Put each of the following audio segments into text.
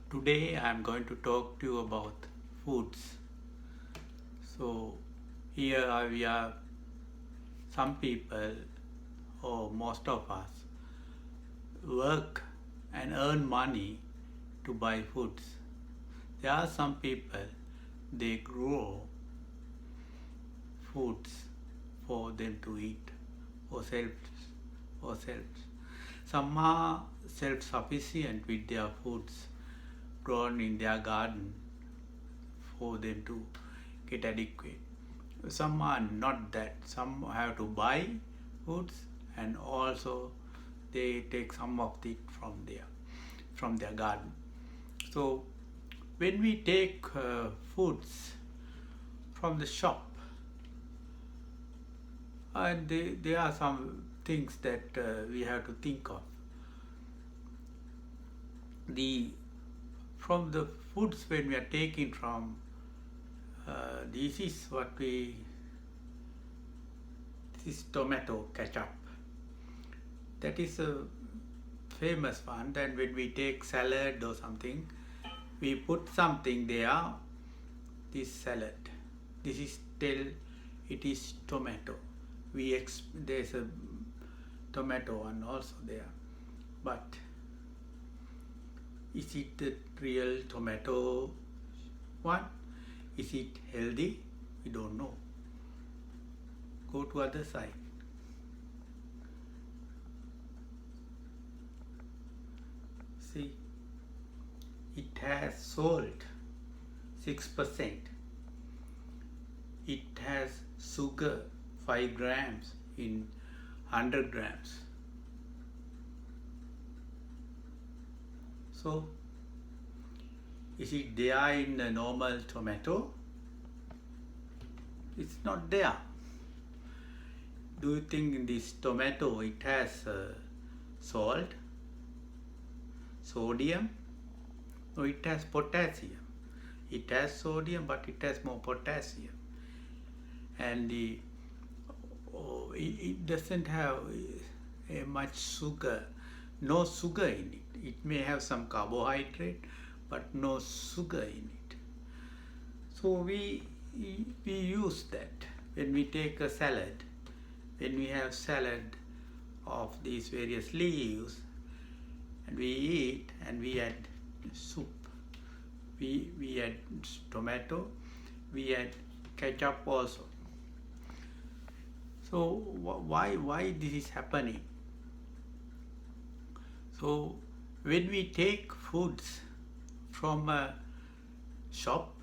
Today I am going to talk to you about foods. So here we are, some people or most of us work and earn money to buy foods. There are some people, they grow foods for them to eat or selves. Some are self-sufficient with their foods grown in their garden for them to get adequate. Some are not that. Some have to buy foods, and also they take some of it from their garden. So when we take foods from the shop, and there are some things that we have to think of. The From the foods when we are taking from, this is tomato ketchup. That is a famous one. Then when we take salad or something, we put something there. This salad, this is it is tomato. There's a tomato one also there, but is it the real tomato one? Is it healthy? We don't know. Go to other side. See, it has salt, 6%. It has sugar, 5 grams in 100 grams. So, is it there in a normal tomato? It's not there. Do you think in this tomato it has salt, sodium? No, it has potassium. It has sodium, but it has more potassium. And it doesn't have much sugar, no sugar in it. It may have some carbohydrate, but no sugar in it. So we use that when we take a salad. When we have salad of these various leaves, and we eat, and we add soup, we add tomato, we add ketchup also. So why this is happening? So when we take foods from a shop,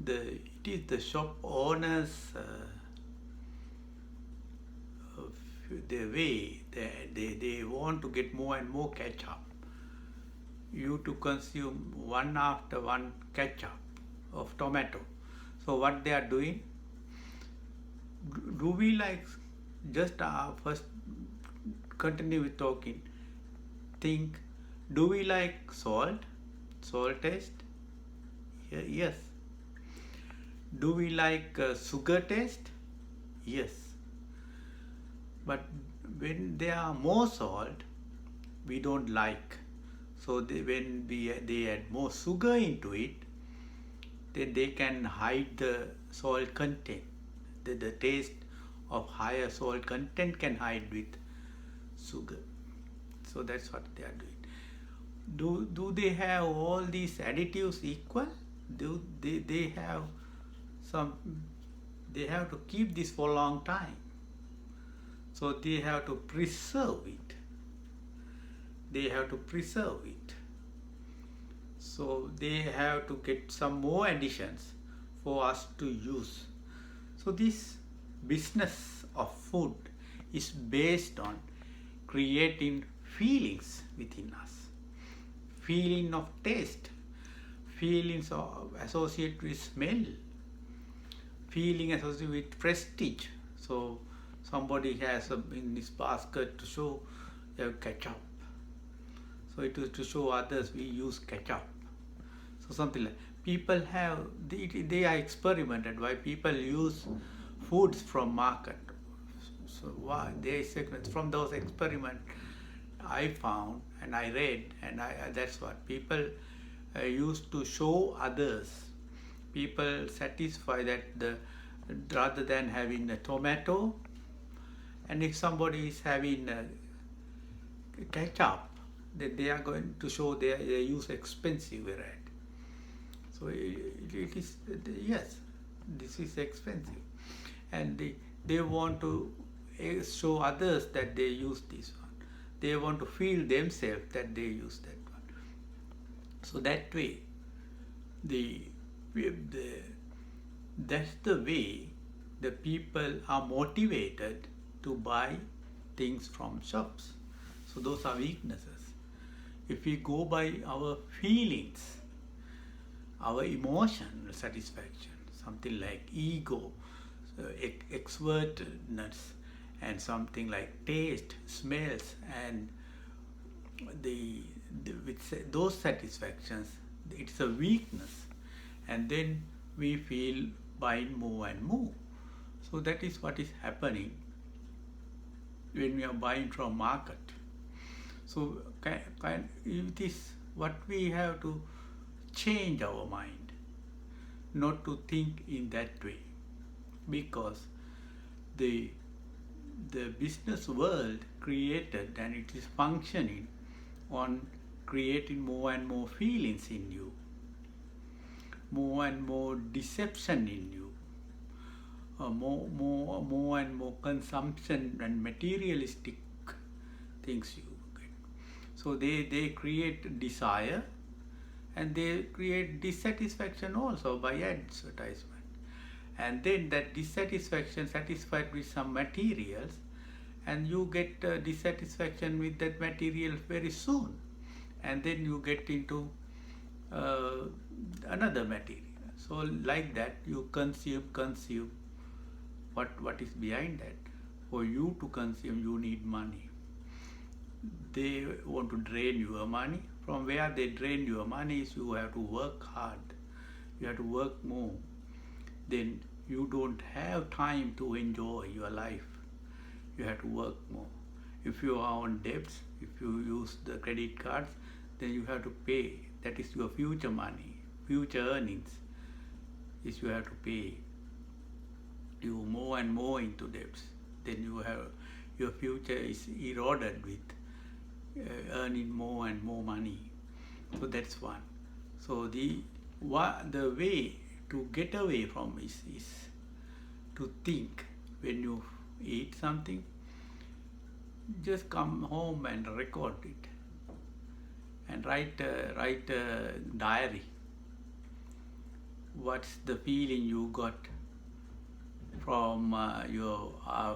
it is the shop owners the way they want to get more and more ketchup. You to consume one after one ketchup of tomato. So what they are doing? Do we like just first continue with talking? Think. Do we like salt? Salt taste? Yes. Do we like sugar taste? Yes. But when there are more salt, we don't like. So when they add more sugar into it, then they can hide the salt content. The taste of higher salt content can hide with sugar. So that's what they are doing. Do they have all these additives equal? Do they have some? They have to keep this for a long time. So they have to preserve it. So they have to get some more additions for us to use. So this business of food is based on creating feelings within us. Feeling of taste, feelings associated with smell, feeling associated with prestige. So somebody has in this basket to show they have ketchup. So it is to show others we use ketchup. So something like people have, they are experimented why people use foods from market. So why they segment from those experiments I found and I read, and that's what people used to show others. People satisfy that the rather than having a tomato, and if somebody is having ketchup, then they are going to show they use expensive variety. So it is, yes, this is expensive, and they want to show others that they use this one. They want to feel themselves that they use that one. So that way, the, the that's the way the people are motivated to buy things from shops. So those are weaknesses. If we go by our feelings, our emotional satisfaction, something like ego, expertness, and something like taste, smells, and with those satisfactions, it's a weakness, and then we feel buying more and more. So that is what is happening when we are buying from market. So it is what we have to change our mind, not to think in that way, because the business world created and it is functioning on creating more and more feelings in you, more and more deception in you, more and more consumption and materialistic things you get. So they create desire, and they create dissatisfaction also by advertisement. And then that dissatisfaction satisfied with some materials, and you get dissatisfaction with that material very soon, and then you get into another material. So like that you consume. What is behind that? For you to consume, you need money. They want to drain your money. From where they drain your money is you have to work hard. You have to work more. Then you don't have time to enjoy your life. You have to work more. If you are on debts, if you use the credit cards, then you have to pay. That is your future money, future earnings is you have to pay. You more and more into debts, then you have your future is eroded with earning more and more money. So that's one. So the way to get away from is to think when you eat something, just come home and record it and write a diary. What's the feeling you got from your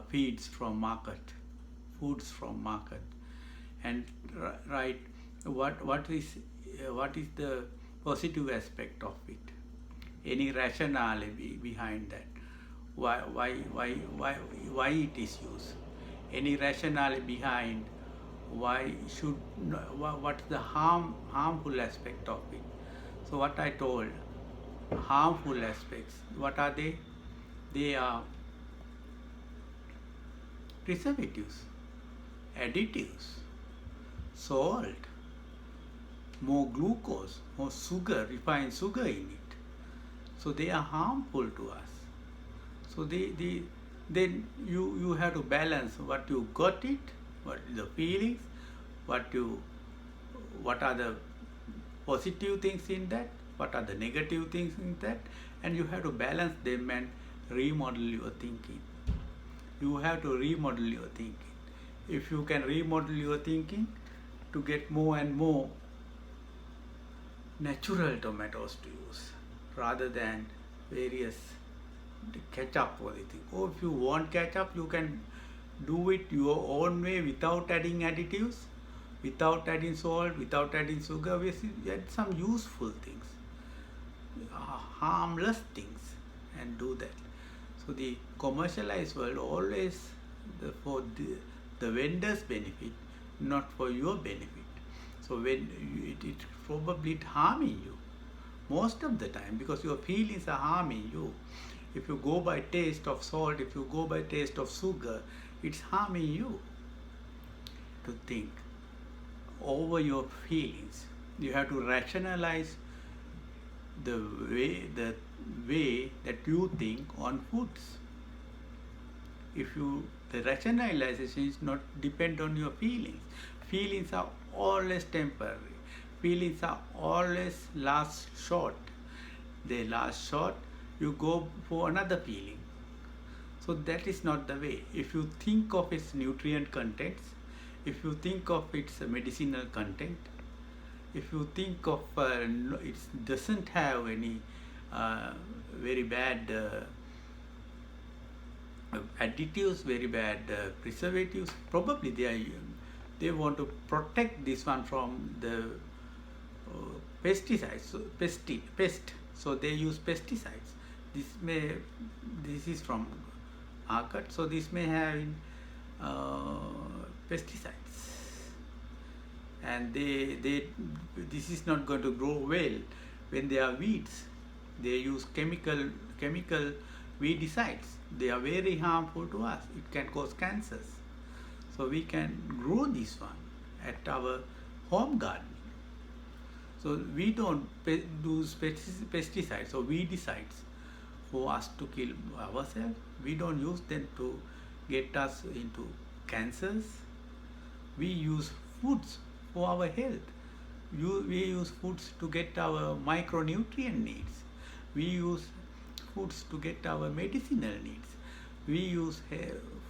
feeds from market, foods from market, and write what is the positive aspect of it, any rationale behind that, why it is used, any rationale behind what's the harmful aspect of it. So what I told, harmful aspects, what are they? They are preservatives, additives, salt, more glucose, more sugar, refined sugar in it. So they are harmful to us. So then you have to balance what you got it, what is the feelings, what are the positive things in that, what are the negative things in that, and you have to balance them and remodel your thinking. You have to remodel your thinking. If you can remodel your thinking to get more and more natural tomatoes to use rather than various ketchup or anything. Or if you want ketchup, you can do it your own way without adding additives, without adding salt, without adding sugar. We add some useful things, harmless things, and do that. So the commercialized world always for the vendor's benefit, not for your benefit. So when it probably harming you most of the time, because your feelings are harming you. If you go by taste of salt, if you go by taste of sugar, it's harming you to think. over your feelings. You have to rationalize the way that you think on foods. If you The rationalization is not depend on your feelings. Feelings are always temporary. Feelings are always last short. They last short, you go for another feeling. So that is not the way. If you think of its nutrient contents, if you think of its medicinal content, if you think of it doesn't have any very bad additives, very bad preservatives, probably they want to protect this one from the pesticides, pest. So they use pesticides. This is from market, so this may have pesticides, and this is not going to grow well when they are weeds. They use chemical weedicides. They are very harmful to us. It can cause cancers. So we can grow this one at our home garden. So we don't use pesticides or weedicides for us to kill ourselves. We don't use them to get us into cancers. We use foods for our health. We use foods to get our micronutrient needs. We use foods to get our medicinal needs. We use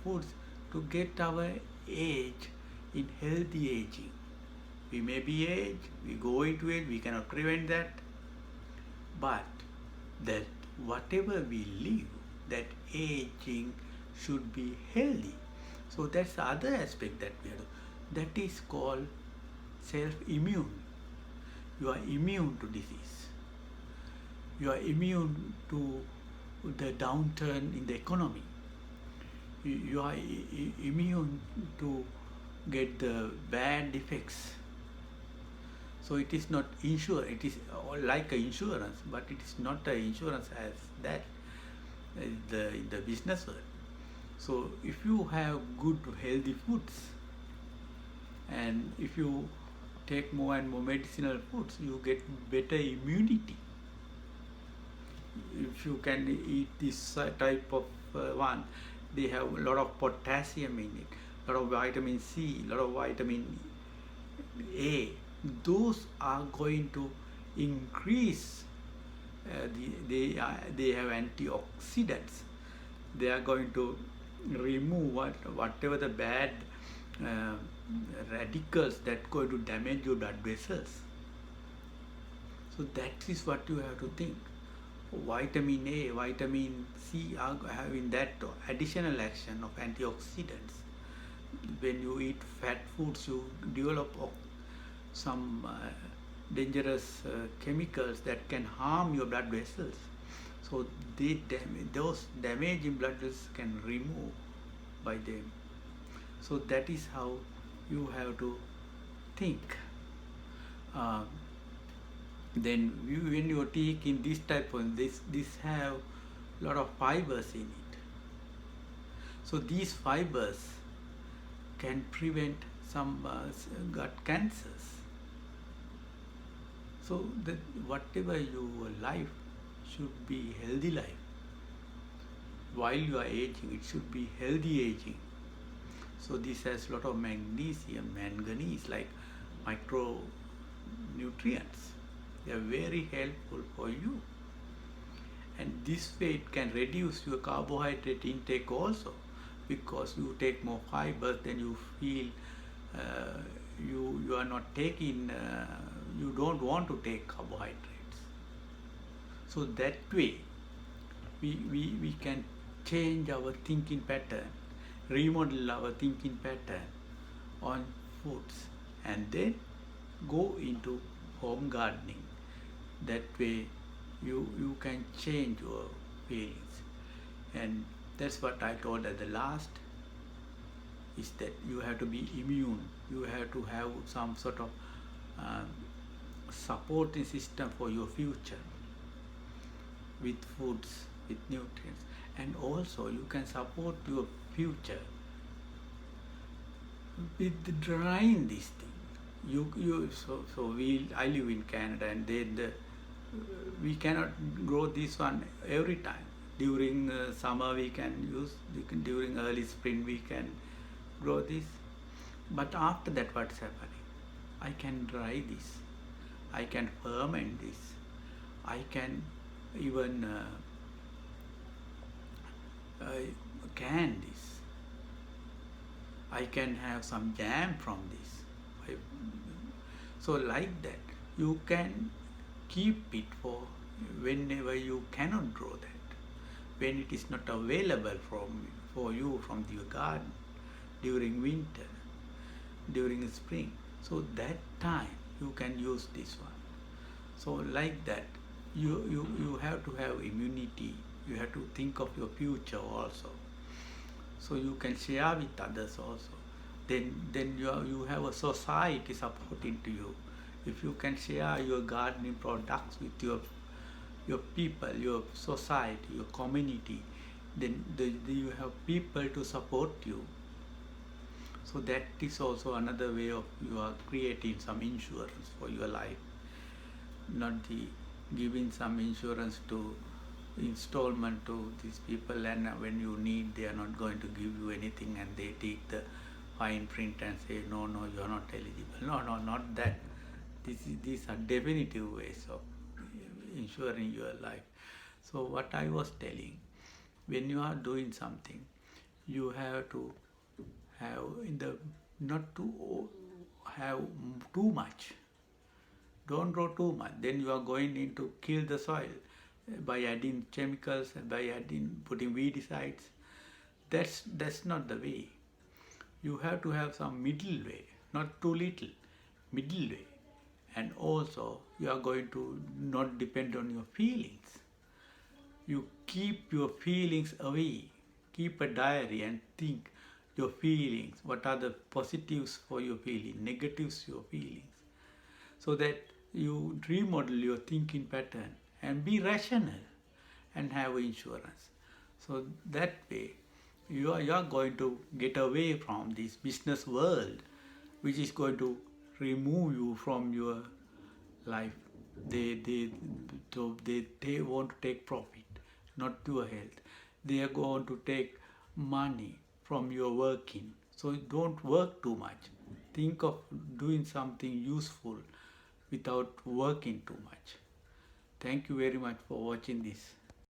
foods to get our age in healthy aging. We may be aged, we go into it, we cannot prevent that. But that whatever we live, that aging should be healthy. So that's the other aspect that we have. That is called self-immune. You are immune to disease. You are immune to the downturn in the economy. You are immune to get the bad effects. So it is not insurance. It is like an insurance, but it is not an insurance as that in the business world. So if you have good healthy foods, and if you take more and more medicinal foods, you get better immunity. If you can eat this type of one, they have a lot of potassium in it, a lot of vitamin C, a lot of vitamin A. Those are going to increase. They have antioxidants. They are going to remove whatever the bad radicals that going to damage your blood vessels. So that is what you have to think. Vitamin A, vitamin C are having that additional action of antioxidants. When you eat fat foods, you develop some dangerous chemicals that can harm your blood vessels. So those damaging blood vessels can remove by them. So that is how you have to think. Then when you take in this type of this have a lot of fibers in it. So these fibers can prevent some gut cancers. So that whatever your life should be healthy life. While you are aging, it should be healthy aging. So this has a lot of magnesium, manganese, like micronutrients. They are very helpful for you. And this way it can reduce your carbohydrate intake also, because you take more fibers, then you feel you are not taking, you don't want to take carbohydrates. So that way we can change our thinking pattern, remodel our thinking pattern on foods, and then go into home gardening. That way you can change your feelings. And that's what I told at the last, is that you have to be immune. You have to have some sort of supporting system for your future with foods, with nutrients. And also you can support your future with drying this thing. I live in Canada, and then we cannot grow this one every time. During summer we can use, during early spring we can grow this, but after that what's happening? I can dry this, I can ferment this, I can even uh, can this, I can have some jam from this. I, so like that, you can keep it for whenever you cannot grow that, when it is not available for you from your garden during winter, during spring. So that time you can use this one. So like that, you have to have immunity. You have to think of your future also. So you can share with others also. Then you have a society supporting to you. If you can share your gardening products with your people, your society, your community, then you have people to support you. So that is also another way of you are creating some insurance for your life, not the giving some insurance to installment to these people, and when you need they are not going to give you anything, and they take the fine print and say no, you are not eligible. No, not that. These are definitive ways of ensuring your life. So what I was telling, when you are doing something, you have to have in the, not to have too much. Don't grow too much. Then you are going in to kill the soil by adding chemicals and by putting weedicides. That's not the way. You have to have some middle way, not too little, middle way. And also you are going to not depend on your feelings. You keep your feelings away. Keep a diary and think your feelings. What are the positives for your feeling, negatives your feelings, so that you remodel your thinking pattern and be rational and have insurance. So that way you are going to get away from this business world, which is going to remove you from your life. They want to take profit, not your health. They are going to take money from your working. So don't work too much. Think of doing something useful without working too much. Thank you very much for watching this.